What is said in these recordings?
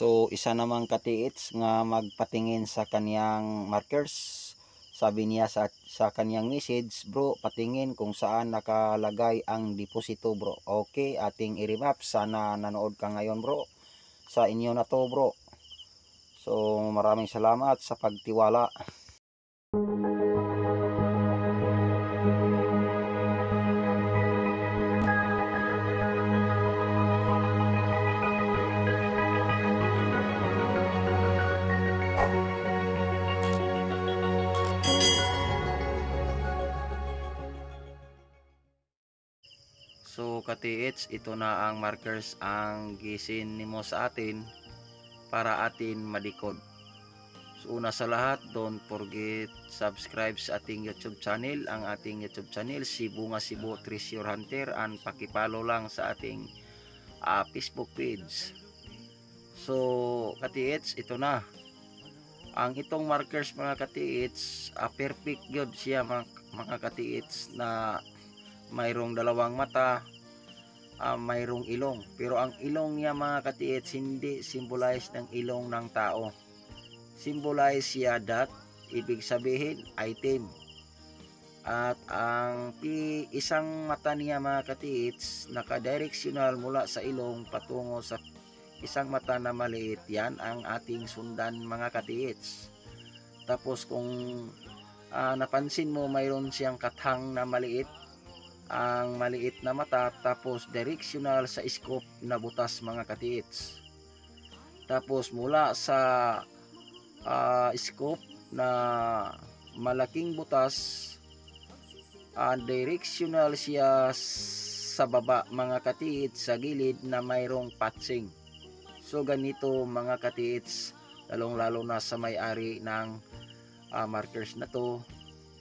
So isa namang katiits nga magpatingin sa kaniyang markers. Sabi niya sa kaniyang message, bro, patingin kung saan nakalagay ang deposito, bro. Okay, ating i-remap. Sana nanood ka ngayon, bro. Sa inyo na to, bro. So maraming salamat sa pagtiwala. So katiits, ito na ang markers ang gisin nimo sa atin para atin madikod. So una sa lahat, don't forget subscribe sa ating YouTube channel, ang ating YouTube channel si Bunga Cebu Treasure Hunter, and pakipollow lang sa ating Facebook page. So katiits, ito na ang itong markers mga katiits, perfect gyud siya mga katiits, na mayroong dalawang mata, mayroong ilong, pero ang ilong niya mga katiits hindi symbolize ng ilong ng tao. Symbolize siya that, ibig sabihin item. At ang isang mata niya mga katiits nakadireksyonal mula sa ilong patungo sa isang mata na maliit. Yan ang ating sundan mga katiits. Tapos kung napansin mo, mayroon siyang kathang na maliit, ang maliit na mata, tapos directional sa scope na butas mga katiits. Tapos mula sa scope na malaking butas, directional siya sa baba mga katiits, sa gilid na mayroong patching. So ganito mga katiits, lalong-lalo na sa may-ari ng markers na to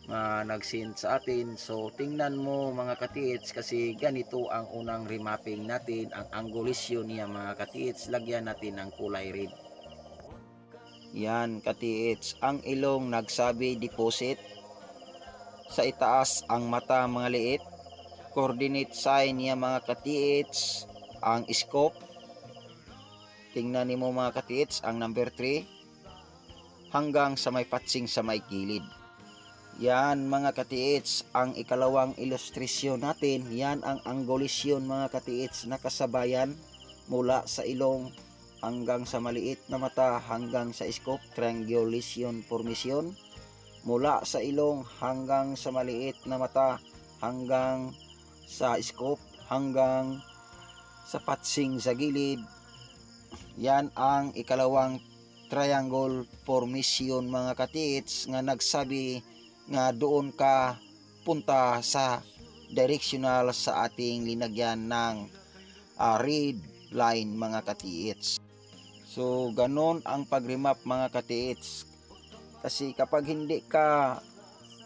na nag-send sa atin. So tingnan mo mga katiits, kasi ganito ang unang remapping natin, ang angulation niya mga katiits. Lagyan natin ng kulay red. Yan katiits, ang ilong nagsabi deposit, sa itaas ang mata mga liit, coordinate sign niya mga katiits, ang scope. Tingnan nimo mga katiits ang number 3 hanggang sa may patching sa may gilid. Yan mga katiits, ang ikalawang ilustrasyon natin. Yan ang angulation mga katiits, nakasabayan mula sa ilong hanggang sa maliit na mata hanggang sa scope, triangulation formation. Mula sa ilong hanggang sa maliit na mata hanggang sa scope hanggang sa patching sa gilid. Yan ang ikalawang triangle formation mga katiits, nga nagsabi nga doon ka punta sa directional sa ating linagyan ng red line mga katiits. So ganon ang pag-remap mga katiits, kasi kapag hindi ka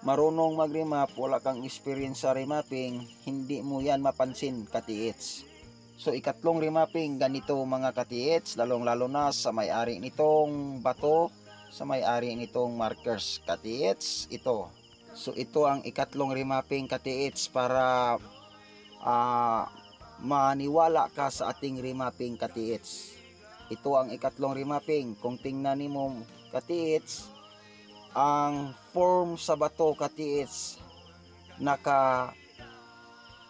marunong mag-remap, wala kang experience sa remapping, hindi mo yan mapansin katiits. So ikatlong remapping ganito mga katiits, lalong-lalo na sa may-ari nitong bato, sa may-ari nitong markers katiits, ito. So ito ang ikatlong remapping katiits, para maniwala ka sa ating remapping katiits. Ito ang ikatlong remapping. Kung tingnan nimo katiits, ang form sa bato katiits, naka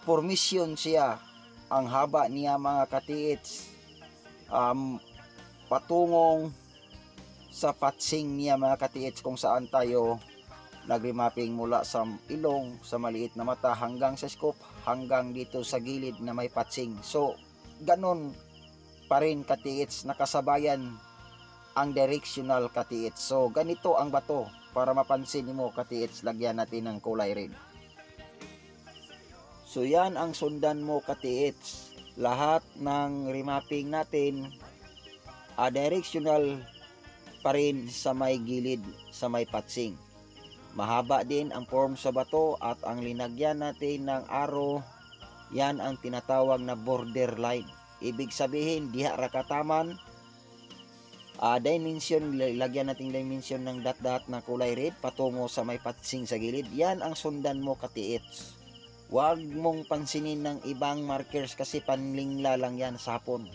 formation siya. Ang haba niya mga katiits, patungong sa patching niya mga katiits, kung saan tayo nag-remapping mula sa ilong, sa maliit na mata hanggang sa scope, hanggang dito sa gilid na may patching. So ganon pa rin katiits, nakasabayan ang directional katiits. So ganito ang bato, para mapansin mo katiits, lagyan natin ng kulay red. So yan ang sundan mo katiits. Lahat ng remapping natin directional pa rin sa may gilid, sa may patching. Mahaba din ang form sa bato, at ang linagyan natin ng arrow, yan ang tinatawag na borderline. Ibig sabihin diha ra kataman dimension, lagyan natin dimension ng dot na kulay red patungo sa may patching sa gilid. Yan ang sundan mo katiits. Huwag mong pansinin ng ibang markers, kasi panlingla lang yan sa hapon.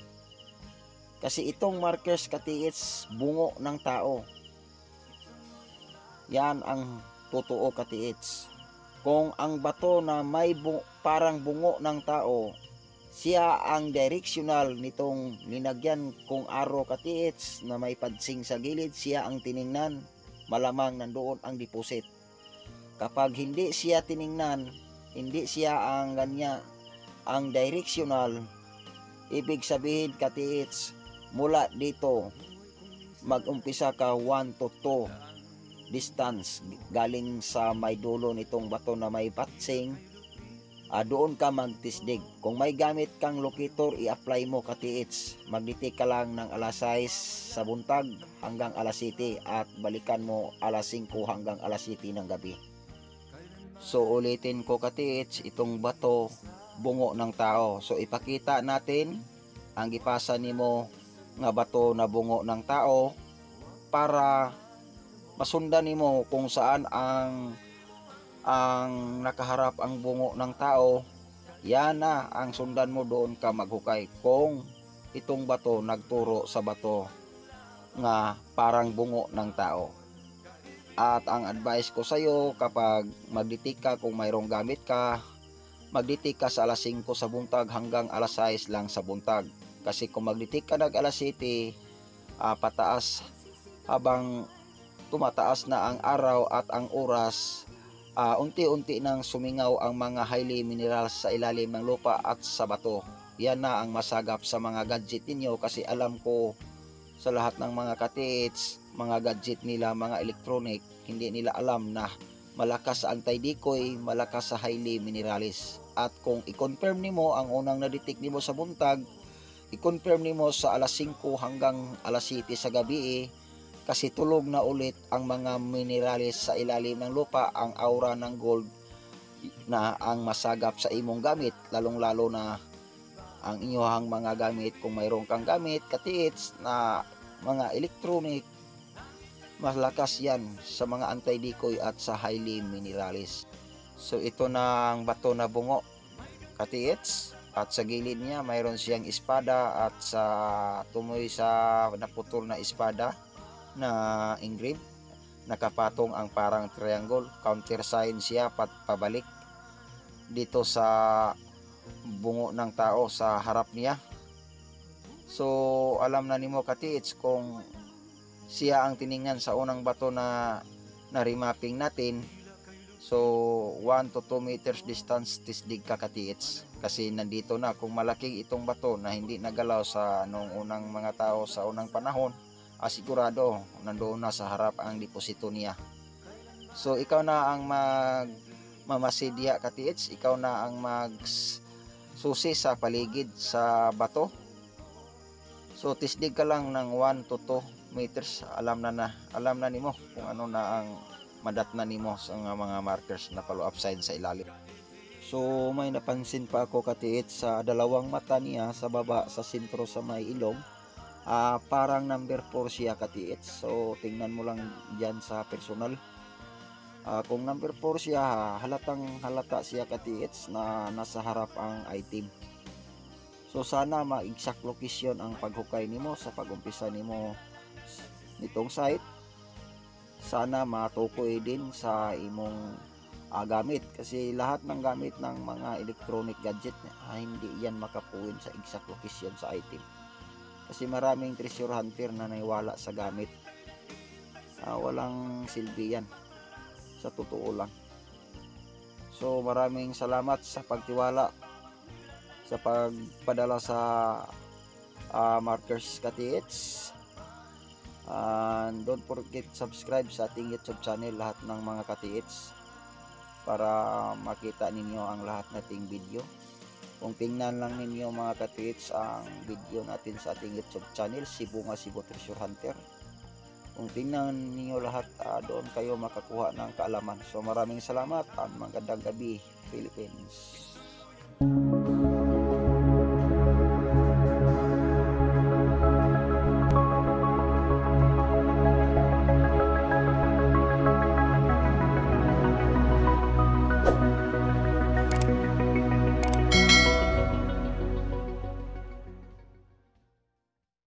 Kasi itong markers katiits, bungo ng tao. Yan ang totoo katiits. Kung ang bato na may parang bungo ng tao, siya ang directional nitong linagyan kong araw katiits na may padsing sa gilid, siya ang tiningnan, malamang nandoon ang deposit. Kapag hindi siya tiningnan, hindi siya ang ganya, ang directional, ibig sabihin katiits, mula dito mag-umpisa ka 1 to 2 distance galing sa may dulo nitong bato na may patsing, doon ka magtisdig. Kung may gamit kang locator, i-apply mo katiits. Magditik ka lang ng alas 6 sa buntag hanggang alas 7 at balikan mo alas 5 hanggang alas 7 ng gabi. So ulitin ko katiits, itong bato bungo ng tao. So ipakita natin ang gipasa nimo nga bato na bungo ng tao para masundan nimo kung saan ang nakaharap ang bungo ng tao. Yan na ang sundan mo, doon ka maghukay kung itong bato nagturo sa bato nga parang bungo ng tao. At ang advice ko sa iyo, kapag magditik ka, kung mayroong gamit ka, magditik ka sa alas 5 sa buntag hanggang alas 6 lang sa buntag. Kasi kung magditik ka ng alas 7 pataas, habang tumataas na ang araw at ang oras, unti-unti nang sumingaw ang mga highly minerals sa ilalim ng lupa at sa bato. Yan na ang masagap sa mga gadget ninyo, kasi alam ko sa lahat ng mga katiits, mga gadget nila, mga electronic, hindi nila alam na malakas sa anti-decoy, malakas sa highly minerals. At kung i-confirm nimo ang unang na-detect nimo sa buntag, i-confirm nimo sa alas 5 hanggang alas 7 sa gabi, kasi tulog na ulit ang mga minerales sa ilalim ng lupa, ang aura ng gold na ang masagap sa imong gamit, lalong-lalo na ang inyong mga gamit. Kung mayroon kang gamit katiits na mga electronic, malakas yan sa mga anti-decoy at sa highly minerales. So ito na ang bato na bungo katiits, at sa gilid niya mayroon siyang espada, at sa tumoy sa naputol na espada na engrave, nakapatong ang parang triangle, counter sign siya pabalik dito sa bungo ng tao sa harap niya. So alam na nimo katiits, kung siya ang tiningnan sa unang bato na remapping natin, so 1 to 2 meters distance tisdig ka katiits, kasi nandito na. Kung malaking itong bato na hindi nagalaw sa nung unang mga tao sa unang panahon, sigurado nandoon na sa harap ang deposito niya. So ikaw na ang mamasidya katiits, ikaw na ang susi sa paligid sa bato. So tisdig ka lang ng 1 to 2 meters, alam na nimo kung ano na ang madat na nimo sa mga markers na follow up sign sa ilalim. So may napansin pa ako katiits, sa dalawang mata niya sa baba sa sentro sa may ilong, parang number 4 siya katiits. So tingnan mo lang dyan sa personal, kung number 4 siya, halatang halata siya katiits na nasa harap ang item. So sana ma-exact location ang paghukay nimo sa pag-umpisa nimo nitong site. Sana matukoy din sa imong gamit, kasi lahat ng gamit ng mga electronic gadget hindi yan makapuwin sa exact location sa item, kasi maraming treasure hunter na naiwala sa gamit. Walang silbi yan, sa totoo lang. So maraming salamat sa pagtiwala sa pagpadala sa markers katiits, and don't forget subscribe sa ating YouTube channel, lahat ng mga katiits, para makita ninyo ang lahat nating video. Kung tingnan lang ninyo mga katiits ang video natin sa ating YouTube channel, Cebu nga Cebu Treasure Hunter, kung tingnan ninyo lahat, doon kayo makakuha ng kaalaman. So maraming salamat, at magandang gabi Philippines.